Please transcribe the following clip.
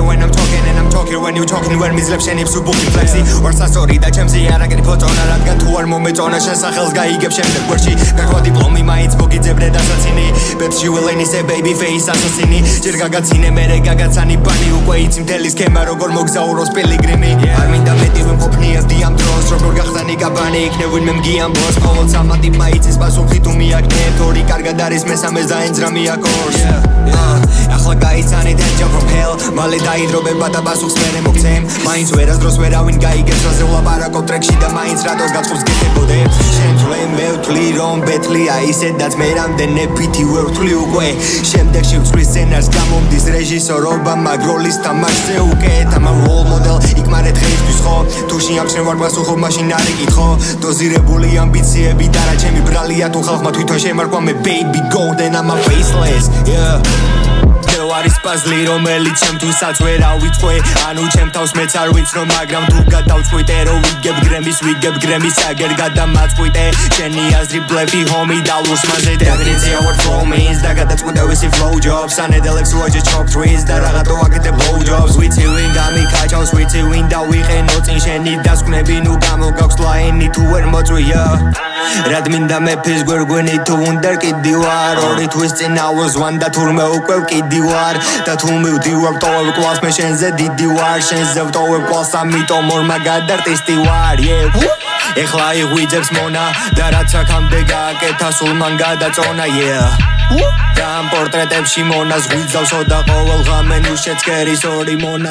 When I'm talking and I'm talking when you talking when მიზლებს შენებს უბუქი ფლექსი ვარ სასორი და ჩემზე არაგერი ფოტონა რადგან თუ არ მომეწონა შენ სახელს გაიგებ შემდეგ გვერდში გაყვა დიპლომი მაინც მოგიძებნე დასაცინი ბეთში ვილენისე baby face ასასინი ჯერ გაგაცინე მერე გაგაცანი ბანი უკვე იცი მთელი სქემა როგორ მოგზაუროს პილიგრიმი არ მინდა მეტი ვიმყოფნიებდი ამ დროს როგორ გახსანი გაბანი იქნებ ვინმე მგიამბოს მხოლოდ სამათი მაიცის პასუხი თუ მიაგნებ ორი კარგად არის მესამეს დაენძრა მიაკორს ახლა გაიცანით angel from hell მალე დაიდრობება და პასუხს მერე მოგცემ მაინც ვერასდროს ვერავინ გაიგებს რაზე ვლაპარაკობ ტრეკში და მაინც რატოს გაწყობს გეთებოდე შენ თვლე მე ვთვლი რომ ბეთლია ისედაც მე რამდენი ფითი ვერ ვთვლი უკვე შემდეგში ვცვლის სცენარს გამომდის რეჟისორობა მაგროლის თამაშზე უკეთ ამა role model იქ მარე დღეისთვის ხო თუ შეამჩნევ ვარ პასუხობ მაშინ არ იკითხო დოზირებული ამბიციები და რა ჩემი ბრალია თუ ხალხმა თვითონ შემარქვა მე baby golden I'm a faceless yeah არის პაზლი რომელიც ჩემთვისაც ვერ ავიწყე ანუ ჩემ თავს მეც არ ვიცრო მაგრამ თუ გადავწყვიტე რომ ვიგებ გრემის აგერ გადამაწყვიტე შენი აზრი ბლეფი homie დალურს მასე დაგრიცია what flow means და გადაწყვიტე ვისი flow jobs ანედელებს უაჯე chop trees და რაღაცო აკეთე blow jobs ვიცი ვინ გამიქაჩავს ვიცი ვინ დავიყენო წინ შენი დასკვნები ნუ გამოგაქვს ლაინი თუ ვერ მოწვია რად მინდა მეფის გვერგვენი თუ უნდა კიდი ვარ ორი თვის წინ I was one და თურმე უკვე ვკიდი ვარ და თუ მივდივარ ვტოვებ კვალს მე შენზე დიდი ვარ შენზე ვტოვებ კვალს ამიტომ ორ მაგად არტისტი ვარ ეხლა იღვიძებს მონა და რაც აქამდე გააკეთა სულ მან გადაწონა და ამ პორტრეტებში მონას ღვიძავსო და ყოველ ღამე ნუ შეცქერის ორი მონა